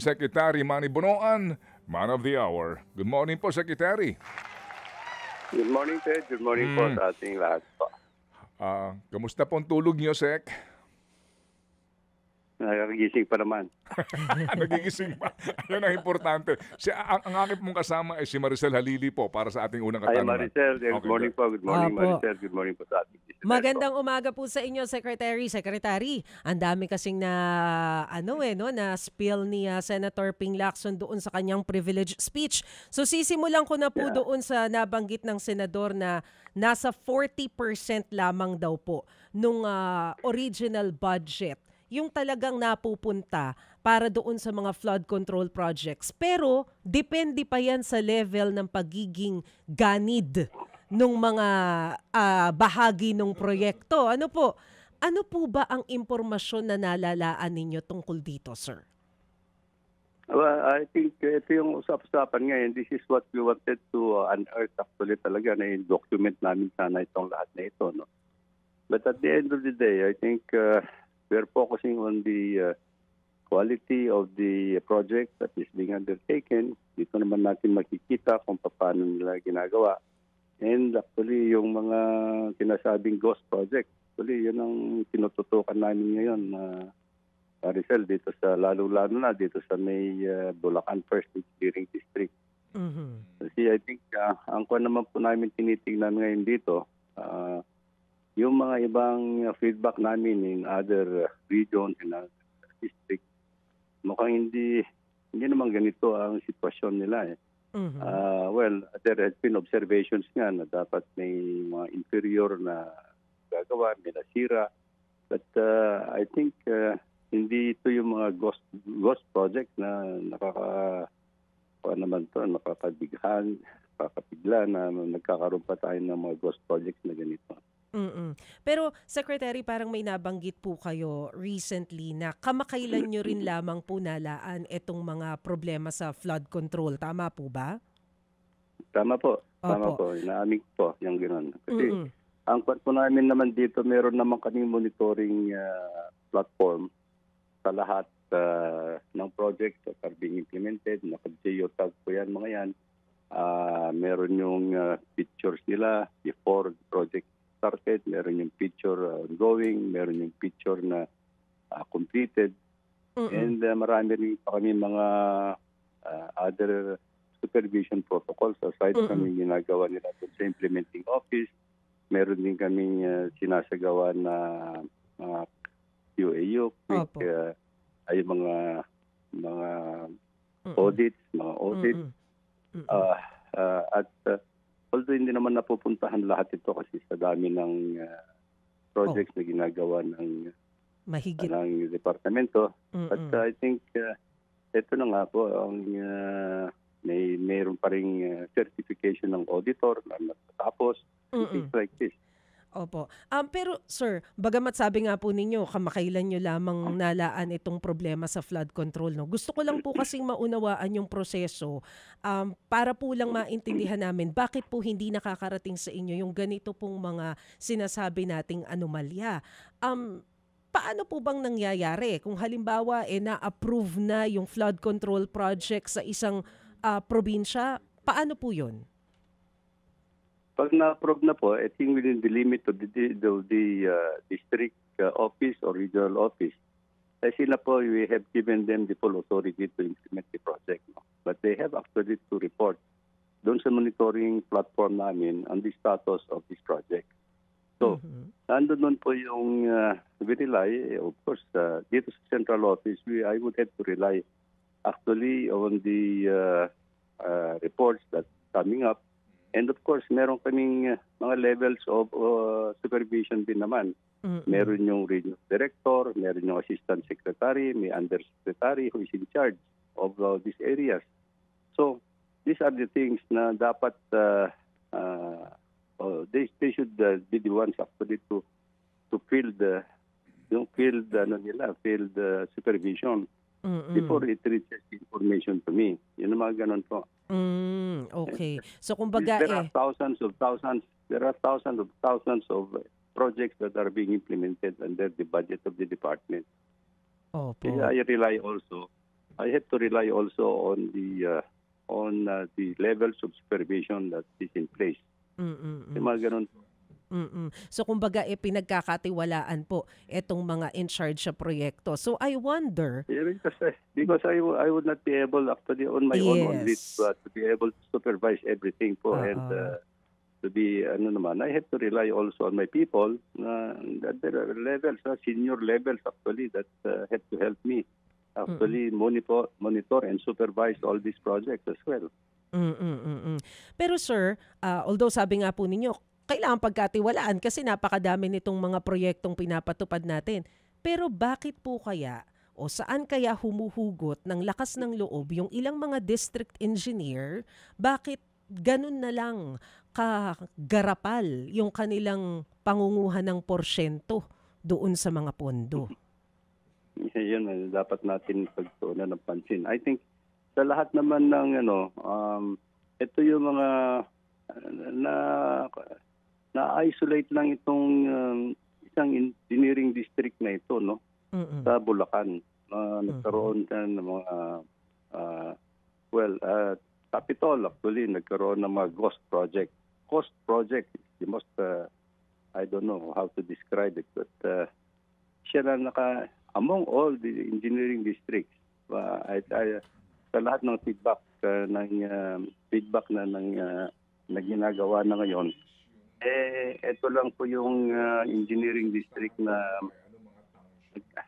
Secretary Manny Bonoan, Man of the Hour. Good morning po, Secretary. Good morning, Ted. Good morning po sa ating lahat po. Kamusta po ang tulog niyo, Sec? Nakagising pa naman. Nagigising pa. Ayun ang importante. Ang aking pong kasama ay si Maricel Halili po para sa ating unang Ay, katanungan. Maricel. Good morning po. Good morning, Opo. Maricel. Good morning po sa ating listeners po. Magandang umaga po sa inyo, Secretary. Secretary, ang dami kasing na spill ni Senator Ping Lacson doon sa kanyang privilege speech. So sisimulan ko na po doon sa nabanggit ng senador na nasa 40% lamang daw po nung original budget yung talagang napupunta para doon sa mga flood control projects. Pero depende pa yan sa level ng pagiging ganid nung mga bahagi ng proyekto. Ano po ba ang impormasyon na nalalaan ninyo tungkol dito, sir? Well, I think ito yung usap-usapan ngayon. This is what we wanted to unearth actually talaga na document namin sana itong lahat na ito. No? But at the end of the day, I think we're focusing on the quality of the project that is being undertaken. Dito naman natin makikita kung paano nila ginagawa. And actually, yung mga sinasabing ghost project, actually, yun ang tinututukan namin ngayon, Maricel, dito sa, lalo-lalo na dito sa may Bulacan First Engineering District. Mm-hmm. Kasi I think, ang kuwan naman po namin tinitingnan ngayon dito, yung mga ibang feedback namin in other regions and other districts, mukhang hindi naman ganito ang sitwasyon nila eh. Mm-hmm. Well, there has been observations nga na dapat may mga inferior na gagawa, may nasira. But I think hindi ito yung mga ghost project na nakakabigla na nagkakaroon pa tayo ng mga ghost projects na ganito. Mm-mm. Pero Secretary, parang may nabanggit po kayo recently na kamakailan nyo rin lamang po nalaan itong mga problema sa flood control. Tama po ba? Tama po. Tama Opo. po. Inaamin po yung gano'n. Kasi ang part po namin naman dito, meron naman kaming monitoring platform sa lahat ng projects that are being implemented. Naka-geotag po yan, mga yan. Meron yung pictures nila before the project started, meron yung picture ongoing, meron yung picture na completed. And marami rin pa kami mga other supervision protocols aside from yung ginagawa nila sa implementing office. Meron din kami sinasagawa na QAU, ay mga audits, mga audits. At although hindi naman napupuntahan lahat ito kasi sa dami ng projects na ginagawa ng Mahigit. ng departamento. But I think ito na nga po, ang mayroon pa ring certification ng auditor na natatapos. Things like this. Opo. Pero sir, bagamat sabi nga po ninyo, kamakailan nyo lamang nalaan itong problema sa flood control. No? Gusto ko lang po kasing maunawaan yung proseso para po lang maintindihan namin bakit po hindi nakakarating sa inyo yung ganito pong mga sinasabi nating anomalya. Paano po bang nangyayari? Kung halimbawa na-approve na yung flood control project sa isang probinsya, paano po yun? Pag na-approve na po, I think within the limit of the district office or regional office, kasi na po, we have given them the full authority to implement the project. No? But they have actually to report doon sa monitoring platform namin on the status of this project. So, nandun po yung we rely, of course, dito sa central office, I would have to rely actually on the reports that coming up. And of course, meron kaming mga levels of supervision din naman. Meron yung regional director, meron yung assistant secretary, may undersecretary who is in charge of these areas. So, these are the things na dapat they should be the ones actually to field field supervision before it reaches information to me. Yun ang mga ganun po. Okay. So kumbaga there are thousands of projects that are being implemented under the budget of the department. Opo. I rely also I have to rely also on the levels of supervision that is in place. Yung mga ganun. So kumbaga pinagkakatiwalaan po itong mga in charge sa proyekto. So I wonder, Because I would not be able actually on my own only yes. to be able to supervise everything po and to be I have to rely also on my people that there are levels, senior levels actually that have to help me actually monitor and supervise all these projects as well. Pero sir, although sabi nga po ninyo, kailangan pagkatiwalaan kasi napakadami nitong mga proyektong pinapatupad natin. Pero bakit po kaya o saan kaya humuhugot ng lakas ng loob yung ilang mga district engineer? Bakit ganun na lang kagarapal yung kanilang pangunguhan ng porsyento doon sa mga pondo? Yan dapat natin pagtuunan ng pansin. I think sa lahat naman ng ito yung mga na-isolate lang itong isang engineering district na ito sa Bulacan. Nagkaroon ng mga Capitol actually nagkaroon ng mga ghost project. Ghost project is the most I don't know how to describe it, but siya na among all the engineering districts sa lahat ng feedback na ginagawa na ngayon, ito lang po yung engineering district na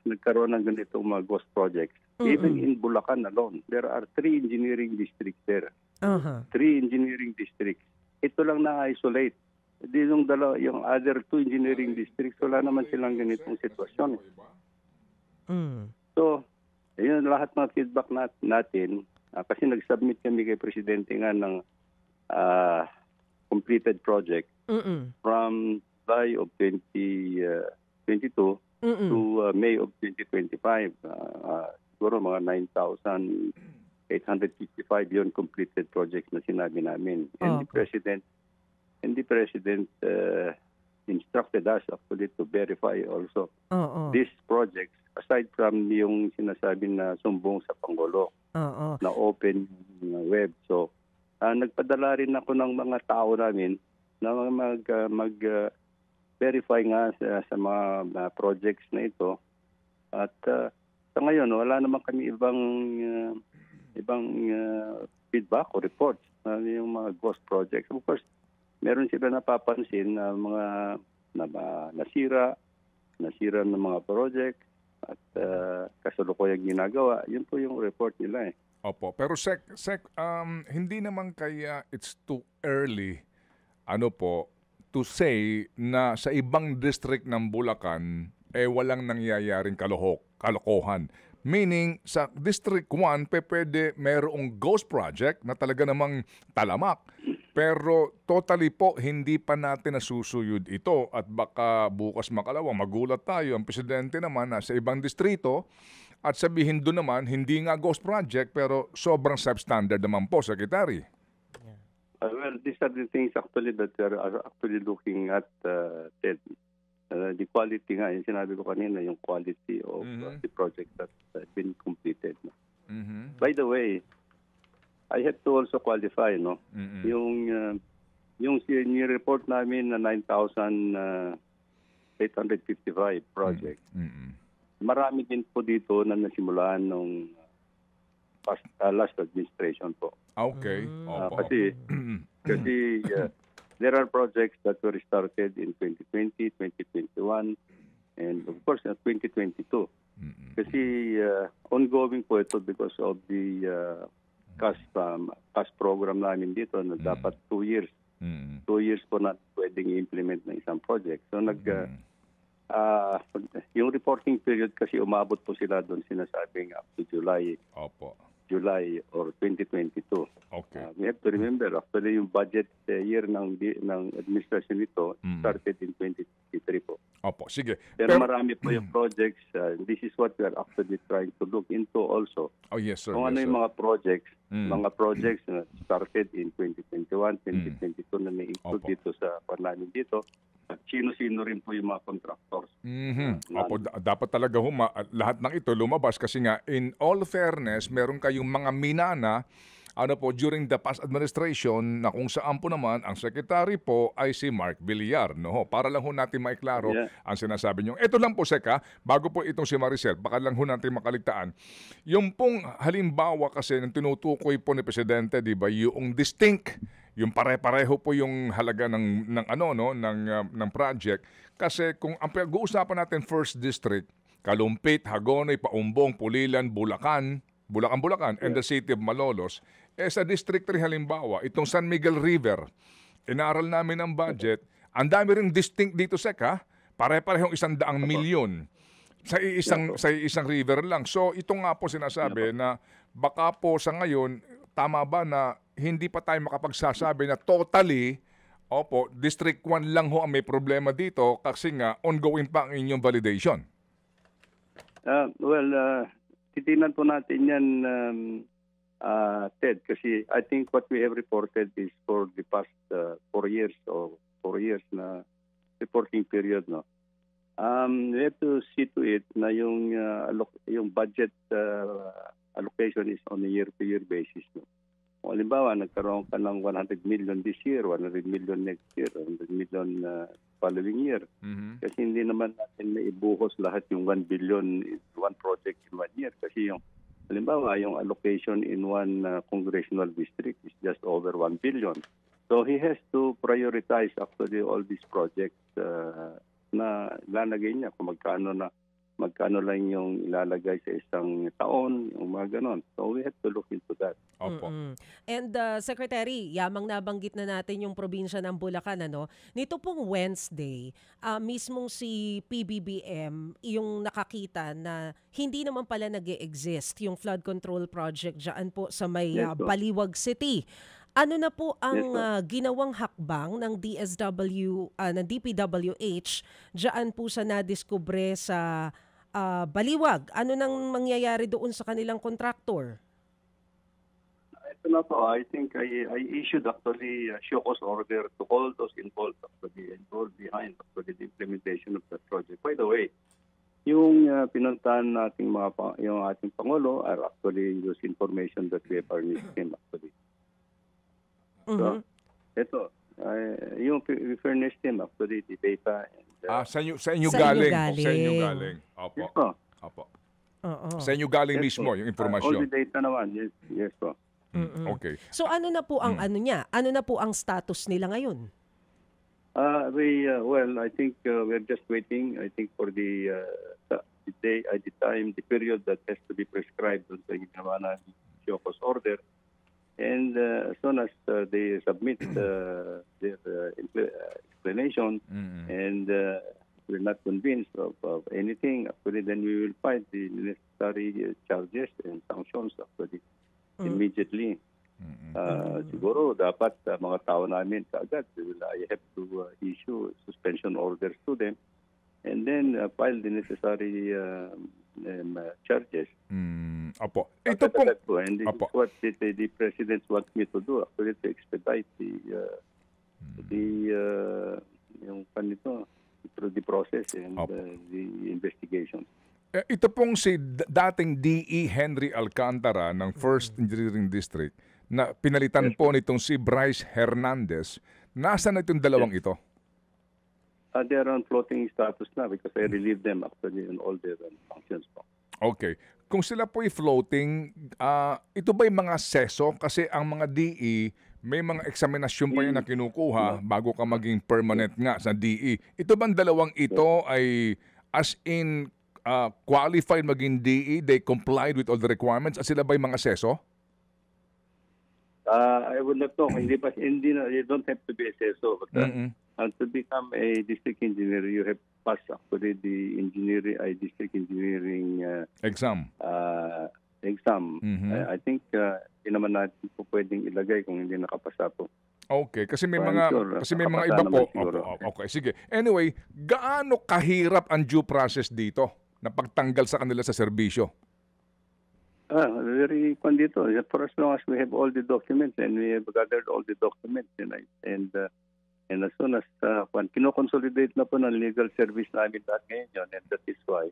nagkaroon ng ganitong mga ghost projects. Even in Bulacan alone, there are 3 engineering districts there. 3 engineering districts. Ito lang na-isolate. Yung other 2 engineering districts, wala naman silang ganitong sitwasyon. So, yun lahat ng feedback natin, kasi nag-submit kami kay Presidente nga ng completed project from July of 2022 to May of 2025. Siguro mga 9,855 yun completed projects na sinabi namin. And the President instructed us actually to verify also these projects aside from yung sinasabi na sumbong sa Pangulo na open web. So, nagpadala rin ako ng mga tao namin na mag-verify nga sa mga projects na ito. At sa ngayon, wala naman kami ibang feedback o reports na yung mga ghost projects. Of course, meron sila napapansin na mga nasira ng mga project at kasalukuyang ginagawa. Yun po yung report nila eh. Opo, pero Sec, hindi naman kaya it's too early to say na sa ibang district ng Bulacan walang nangyayaring kalokohan. Meaning sa District 1 pwede mayroong ghost project na talaga namang talamak. Pero totally po hindi pa natin nasusuyod ito at baka bukas makalawa magulat tayo ang presidente naman na sa ibang distrito at sabihin doon naman hindi nga ghost project pero sobrang substandard naman po, Secretary. Well, these are the things actually that we are actually looking at, Ted. The quality nga, yung sinabi ko kanina, yung quality of the project that has been completed. By the way, I have to also qualify, yung report namin na 9,855 project. Marami din po dito na nasimulan nung last administration po. Okay. Kasi there are projects that were started in 2020, 2021, and of course 2022. Kasi ongoing po ito because of the CAS program namin dito na dapat 2 years. 2 years po na pwedeng i-implement ng isang project. So yung reporting period kasi umabot po sila doon sinasabing up to July or 2022. Okay. We have to remember actually yung budget year ng administration nito started in 2023 po. Opo, sige. Pero marami po yung projects. This is what we are actually trying to look into also. Oh yes sir. Kung ano yung mga projects Mga projects na started in 2021, 2022 na naikot Opo. dito sa namin dito. At sino-sino rin po yung mga contractors. Opo, dapat talaga lahat ng ito lumabas kasi nga in all fairness, meron kayong mga minana during the past administration na kung saan po naman ang secretary po ay si Mark Villar. No? Para lang ho natin maiklaro ang sinasabi niyo. Ito lang po, Seka, bago po itong si Maricel, baka lang ho natin makaligtaan. Yung pong halimbawa kasi ng tinutukoy po ni Presidente, di ba, yung distinct, yung pare-pareho po yung halaga ng project. Kasi kung ang pag-uusapan natin First District, Kalumpit, Hagonoy, Paumbong, Pulilan, Bulacan, and the city of Malolos, sa District 3 halimbawa, itong San Miguel River, inaral namin ang budget, ang dami ring distinct dito, Seka, pare-parehong 100 milyon sa isang river lang. So ito nga po sinasabi na baka po sa ngayon, tama ba na hindi pa tayo makapagsasabi na totally, District 1 lang ho ang may problema dito kasi nga ongoing pa ang inyong validation? Titinan po natin yan, Ted, kasi I think what we have reported is for the past 4 years na reporting period. No? We have to see to it na yung budget allocation is on a year-to-year basis. No? Kung halimbawa, nagkaroon ka ng 100 million this year, 100 million next year, 100 million following year. Kasi hindi naman natin maibuhos lahat yung 1 billion in one project in 1 year. Kasi halimbawa, yung allocation in one congressional district is just over 1 billion. So he has to prioritize actually all these projects na lalagay niya kung magkano lang yung ilalagay sa isang taon, yung mga ganon. So we have to look into that. Opo. And Secretary, yamang nabanggit na natin yung probinsya ng Bulacan, ano? Nito pong Wednesday, mismong si PBBM yung nakakita na hindi naman pala nag-e-exist yung flood control project dyan po sa may Baliwag City. Ano na po ang ginawang hakbang ng DPWH dyan po sa nadiskubre sa Baliwag? Ano nang mangyayari doon sa kanilang contractor? Ito na po, I think I issued actually a show cause order to all those involved behind the implementation of that project. By the way, yung pinuntahan nating yung ating Pangulo are actually those information that we have furnished him actually. So, ito, yung furnished him actually the data. And, sa inyo galing. Sa inyo galing. Opo. Yes po. Opo. Sa inyo galing mismo yung informasyon. All the data naman. Yes po. Okay. So ano na po ang ano niya? Ano na po ang status nila ngayon? I think we're just waiting. I think for the day, the time, the period that has to be prescribed on the ginawa na show cause order. And as soon as they submit their explanation and we're not convinced of anything, actually then we will find the necessary charges and sanctions actually immediately. Siguro dapat mga tao namin kaagad, I have to issue suspension orders to them and then file the necessary charges. Opo. Ito pong and this is what the President wants me to do, actually to expedite yung panito through the process and the investigation. Ito pong si dating DE Henry Alcantara ng First Engineering District na pinalitan po nitong si Bryce Hernandez. Nasaan na itong dalawang ito? They are on floating status na because I relieved them actually in all their functions po. Okay. Kung sila po'y floating, ito ba'y mga seso? Kasi ang mga DE, may mga eksaminasyon pa yan na kinukuha bago ka maging permanent nga sa DE. Ito bang dalawang ito ay as in qualified maging DE? They complied with all the requirements? At sila ba'y mga seso? I would not know. Hindi na, you don't have to be a seso. But to become a district engineer, you have passed actually the district engineering exam. I think hindi naman natin po pwedeng ilagay kung hindi nakapasa po. Okay, kasi may mga iba po. Okay, sige. Anyway, gaano kahirap ang due process dito na pagtanggal sa kanila sa serbisyo? Very kwan dito. For as long as we have all the documents and we have gathered all the documents and as soon as kino-consolidate na po ng legal service namin lahat ngayon yun, and that is why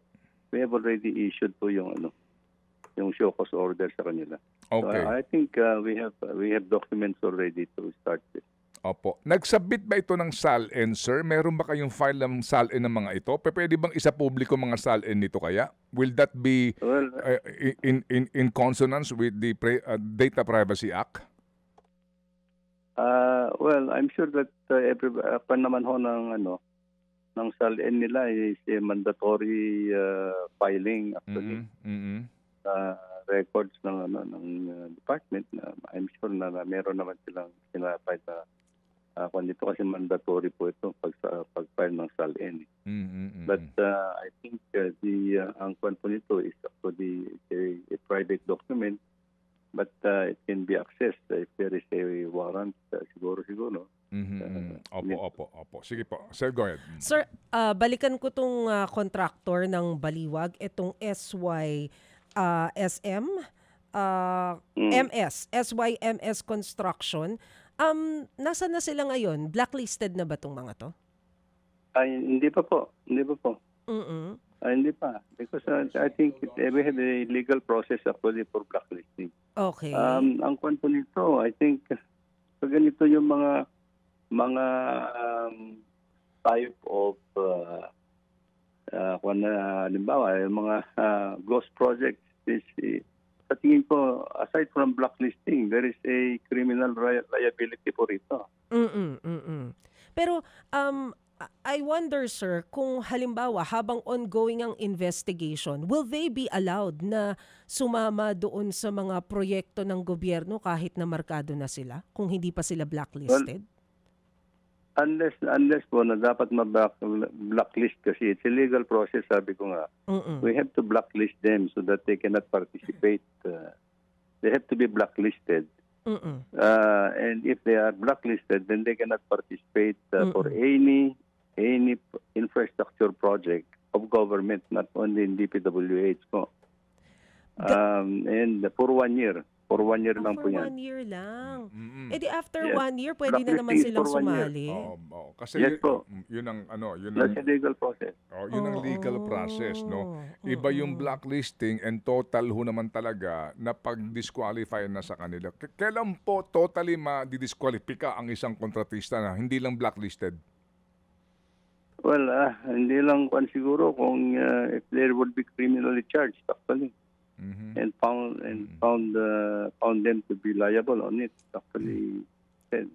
we have already issued po yung show cause order sa kanila. Okay. So I think we have documents already to start with. Opo. Nag-submit ba ito ng SALN, sir? Meron ba kayong file ng SALN ng mga ito? Pwede bang isa publiko mga SALN nito kaya? Will that be Well, in consonance with the Data Privacy Act? well, I'm sure that naman ho ng SALN nila is a mandatory filing actually. Records ng department na I'm sure na meron naman silang sinapay na kung dito kasi mandatory po ito pag-file ng SALN. But I think ang kwan po nito is actually a private document, but it can be accessed if there is a warrant siguro. Opo. Sige po. Sir, go ahead. Sir, balikan ko tong contractor ng Baliwag, itong SYMS SYMS Construction. Nasaan na sila ngayon? Blacklisted na ba tong mga to? Ay, hindi pa po. Hindi pa. Because I think we have a legal process actually for blacklisting. Okay. Ang kwan po nito, I think, pag ganito yung mga type of halimbawa, yung mga ghost projects is sa tingin ko, aside from blacklisting, there is a criminal liability po rito. Pero I wonder, sir, kung halimbawa habang ongoing ang investigation, will they be allowed na sumama doon sa mga proyekto ng gobyerno kahit na markado na sila, kung hindi pa sila blacklisted? Unless po na dapat ma-blacklist kasi it's a legal process, sabi ko nga. We have to blacklist them so that they cannot participate. They have to be blacklisted. And if they are blacklisted, then they cannot participate for any infrastructure project of government, not only in DPWH po. And for 1 year. For 1 year lang po yan. For 1 year lang. Eh di after 1 year, pwede na naman silang sumali. Kasi yes po. Yun ang That's a legal process. yun ang legal process, no? Iba yung blacklisting and total ho naman talaga na pag-disqualify na sa kanila. Kailan po totally ma-disqualify ang isang kontratista na hindi lang blacklisted? Well, hindi lang siguro kung if there would be criminally charged actually. And found them to be liable on it. Actually, said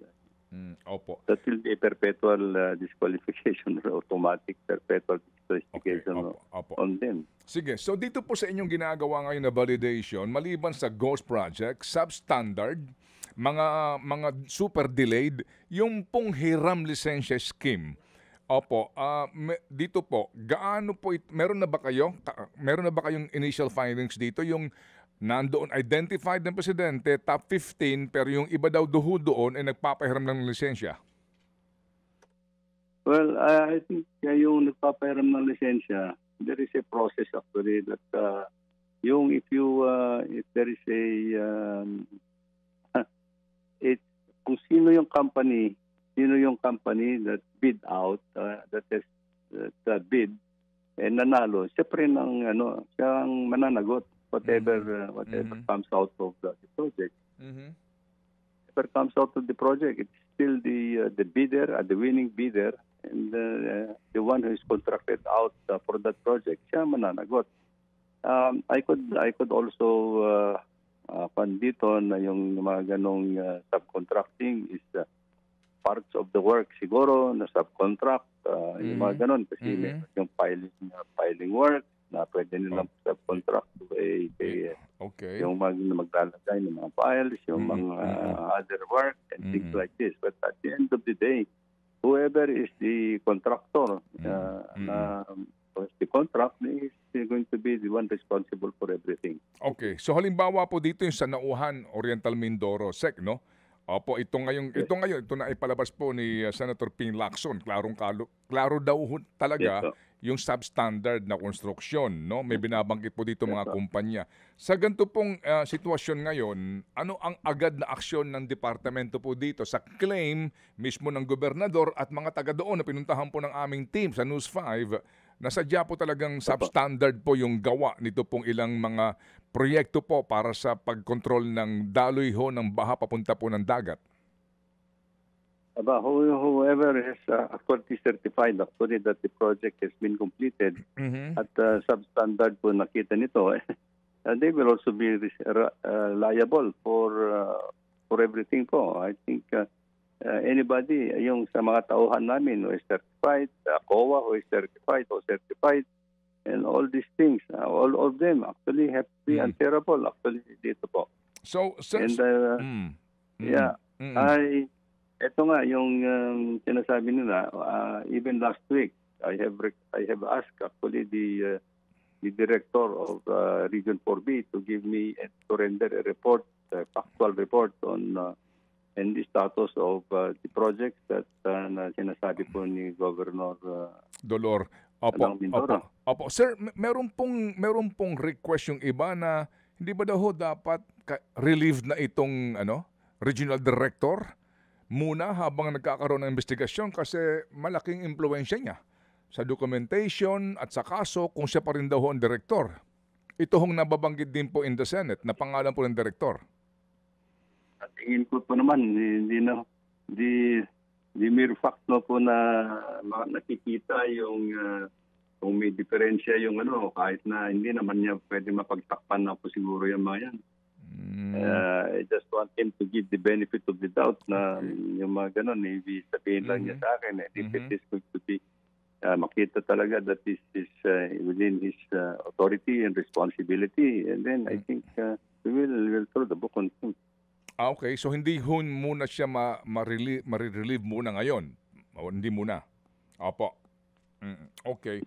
Opo. that will be a perpetual disqualification or automatic perpetual disqualification on them. Sige, so dito po sa inyong ginagawa ngayon na validation, maliban sa ghost project, substandard, mga super delayed, yung pong hiram lisensya scheme. Opo, dito po, gaano po meron na ba kayong initial findings dito yung nandoon identified ng presidente top 15 pero yung iba daw doon ay nagpapahiram ng lisensya? Well, I think yung nagpapahiram ng lisensya, there is a process actually that if there is kung sino yung company that bid out, that has bid, nanalo, siyempre siyang mananagot whatever comes out of the project. Whatever comes out of the project, it's still the bidder, the winning bidder, and the one who is contracted out for that project, siya mananagot. I could also dito na yung mga ganong subcontracting is parts of the work siguro na subcontract, yung mga ganon kasi yung filing work na pwede nilang subcontract to yung maglalagay ng mga files, yung mga other work and things like this. But at the end of the day, whoever is the contractor, the contract is going to be the one responsible for everything. Okay. So halimbawa po dito yung sa Nauhan, Oriental Mindoro, SEC, no? Opo, ito na ipalabas po ni Senator Ping Lacson. Klaro daw talaga yung substandard na konstruksyon, no? May binabanggit po dito mga kumpanya. Sa ganito pong sitwasyon ngayon, ano ang agad na aksyon ng departamento po dito sa claim mismo ng gobernador at mga taga doon na pinuntahan po ng aming team sa News 5 na sadya po talagang substandard po yung gawa nito pong ilang mga proyekto po para sa pagkontrol ng daloy ho ng baha papunta po ng dagat? Whoever is actually certified actually that the project has been completed at substandard po nakita nito, they will also be liable for everything po. I think anybody, yung sa mga tauhan namin who is certified, COA who is certified or certified, and all these things, all of them actually have to be answerable actually dito po. So, Ito nga yung sinasabi nila, even last week I have asked actually the director of Region 4B to give me and to render a report, a factual report on and the status of the projects that na sinasabi po ni Governor Dolor. Opo. Sir, meron pong request yung iba na hindi ba daw dapat relieved na itong regional director muna habang nagkakaroon ng investigasyon kasi malaking impluwensya niya sa documentation at sa kaso kung siya pa rin daw ang direktor. Ito hong nababanggit din po in the Senate na pangalan po ng direktor. At tingin ko po naman, the mere fact po na nakikita yung kung may diferensya yung kahit na hindi naman niya pwede mapagtakpan na po siguro yung mga yan. I just want him to give the benefit of the doubt na yung mga ganun, sabihin lang niya sa akin, if it is going to be makita talaga that this is within his authority and responsibility, and then I think we will throw the book on him. Okay, so hindi muna siya ma-relieve muna ngayon? O, hindi muna? Opo. Okay.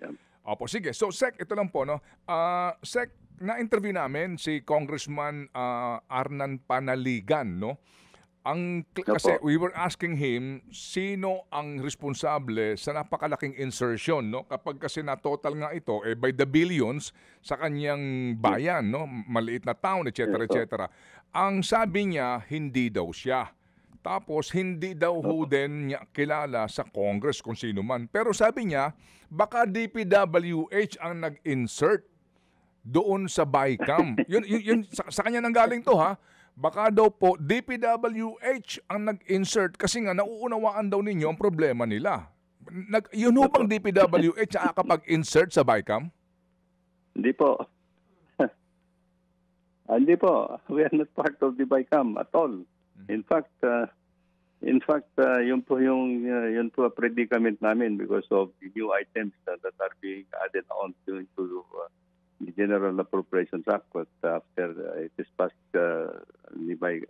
Opo, sige. So, Sec, ito lang po, no? Sec, na-interview namin si Congressman Arnan Panaligan, no? Kasi we were asking him sino ang responsable sa napakalaking insertion, no? Kapag kasi na total nga ito by the billions sa kanyang bayan, no? Maliit na town, etc., etc. Ang sabi niya, hindi daw siya. Tapos hindi daw din niya kilala sa Congress kung sino man. Pero sabi niya, baka DPWH ang nag-insert doon sa BICAM. Yun sa kanya nanggaling to, ha. Baka daw po DPWH ang nag-insert kasi nga nauunawaan daw ninyo ang problema nila. Yun ho bang DPWH ang kapag-insert sa BICAM? Hindi po. Hindi po. We are not part of the BICAM at all. In fact, yun po a predicament namin because of the new items that are being added on to the General Appropriations Act after it is passed the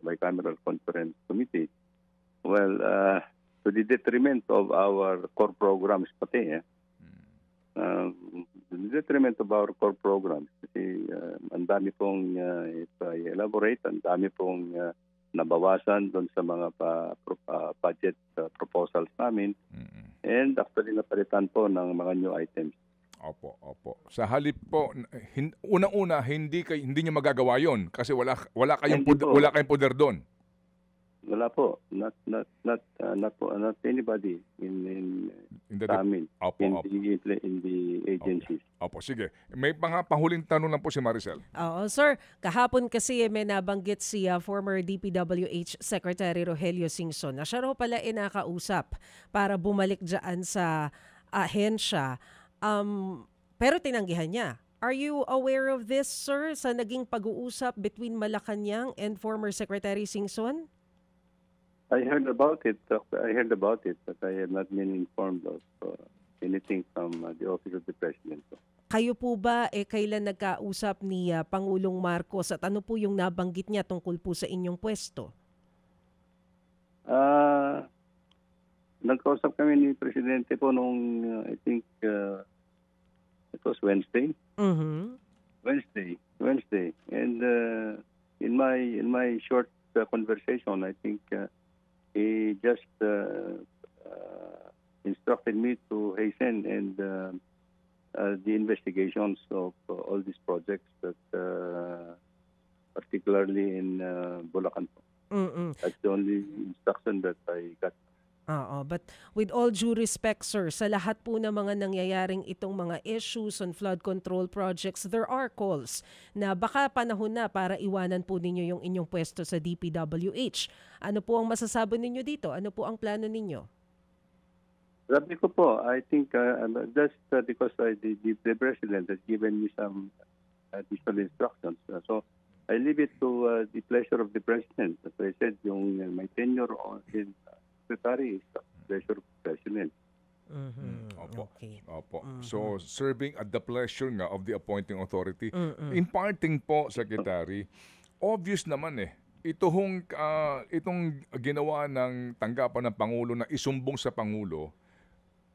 bicameral conference committee. Well, to the detriment of our core programs pati, to the detriment of our core programs. Kasi ang dami pong elaborate, ang dami pong nabawasan doon sa mga budget proposals namin. And actually napalitan po ng mga new items. Opo. Sa halip po, unang-una hindi niyo magagawa 'yon kasi wala kayong poder doon. Wala po. Not anybody in the agencies. Opo, sige. May pahuling tanong lang po si Maricel. Oo, sir. Kahapon kasi may nabanggit si former DPWH Secretary Rogelio Singson na siya raw pala nakausap para bumalik dyan sa ahensya. Pero tinanggihan niya. Are you aware of this, sir, sa naging pag-uusap between Malacanang and former Secretary Singson? I heard about it, but I have not been informed of anything from the Office of the President. Kayo po ba kailan nagkausap ni Pangulong Marcos at ano po yung nabanggit niya tungkol po sa inyong pwesto? Nagkausap kami ni Presidente po nung I think it was Wednesday. Wednesday. And in my short conversation, I think he just instructed me to hasten and the investigations of all these projects that particularly in Bulacan. That's the only instruction that I got. Oo, but with all due respect, sir, sa lahat po ng mga nangyayaring itong mga issues on flood control projects, there are calls na baka panahon na para iwanan po ninyo yung inyong pwesto sa DPWH. Ano po ang masasabi ninyo dito? Ano po ang plano ninyo? Sabi ko po, I think that's because the President has given me some additional instructions. So I leave it to the pleasure of the President. As I said, yung my tenure in Secretary is the pleasure of the President. Opo. Okay. Opo. So, serving at the pleasure nga of the appointing authority. Imparting po, Secretary, obvious naman itong ginawa ng tanggapan ng Pangulo na isumbong sa Pangulo,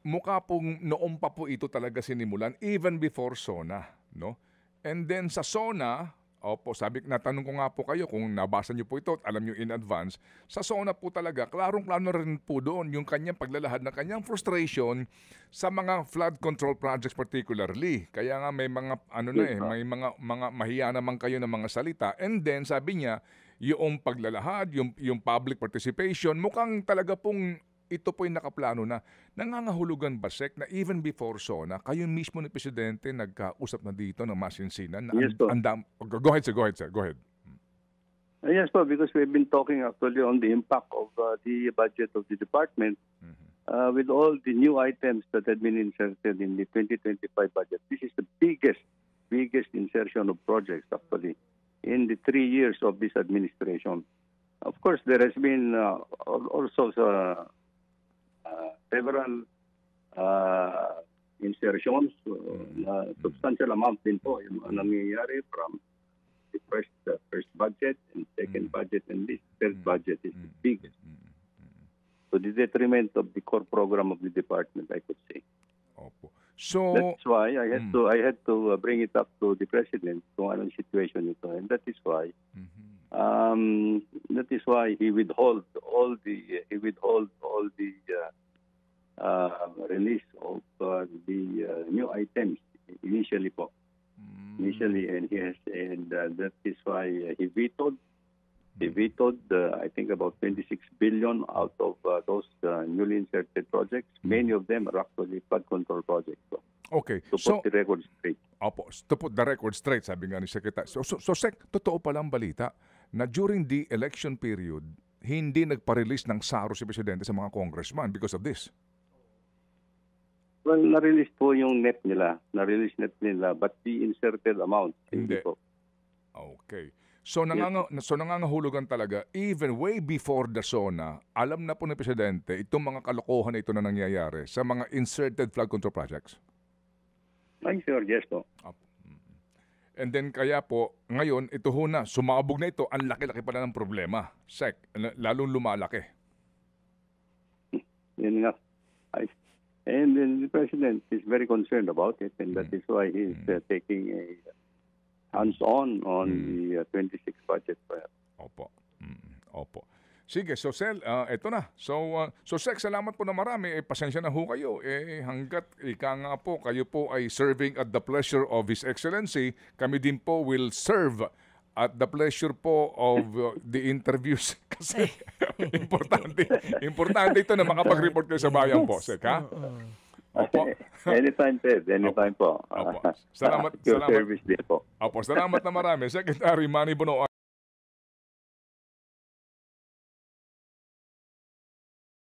mukha pong noon pa po ito talaga sinimulan even before SONA, no? And then sa SONA, opo, natanong ko nga po kayo kung nabasa niyo po ito at alam niyo in advance, sa SONA po talaga, klarong-klaro rin po doon yung kanyang paglalahad ng kanyang frustration sa mga flood control projects particularly. Kaya nga may mga, may mga mahiya naman kayo ng mga salita. And then sabi niya, yung paglalahad, yung public participation, mukhang talaga pong ito po yung nakaplano na. Nangangahulugan ba, Sec, na even before SONA, kayo mismo ni Presidente nagkausap na dito ng masinsinan? Yes, po. Go ahead, sir. Go ahead. Yes, po, because we've been talking actually on the impact of the budget of the department with all the new items that had been inserted in the 2025 budget. This is the biggest insertion of projects actually in the 3 years of this administration. Of course, there has been also several insertions, substantial amount din po yung nangyayari from the first budget and second budget, and this third budget is the biggest. To the detriment of the core program of the department, I could say. Opo. So that's why I had to bring it up to the President kung anong situation ito, and that is why he withhold all the release of the new items initially, and that is why he vetoed. I think about 26 billion out of those newly inserted projects. Many of them are actually flood control projects. So, okay, to put the record straight. Opo, to put the record straight, sabi nga ni Secretary. So Sec, totoo palang balita na during the election period, hindi nagpa-release ng SARO si Presidente sa mga congressman because of this? Well, na-release po yung net nila. But the inserted amount, hindi po. Okay. So nangangahulugan talaga, even way before the SONA, alam na po ni Presidente itong mga kalokohan na ito na nangyayari sa mga inserted flood control projects? I'm sure, yes po. And then kaya po, ngayon, ito ho na, sumabog na ito, ang laki-laki pala ng problema. Sec, lalong lumalaki. Yun nga. And then the President is very concerned about it, and that is why he is taking a hands-on on the 26 budget. Opo. Opo. Sige, so Sel, eto na. So Sec, salamat po na marami. Pasensya na ho kayo. Hanggat ika nga po, kayo po ay serving at the pleasure of His Excellency, kami din po will serve at the pleasure po of the interviews. Kasi importante ito na makapag-report kayo sa bayan po, Sec, ha? Opo. Anytime, Ted. Anytime po. Opo. Salamat. Service din po. Opo, salamat na marami. Secretary Manny Bonoan.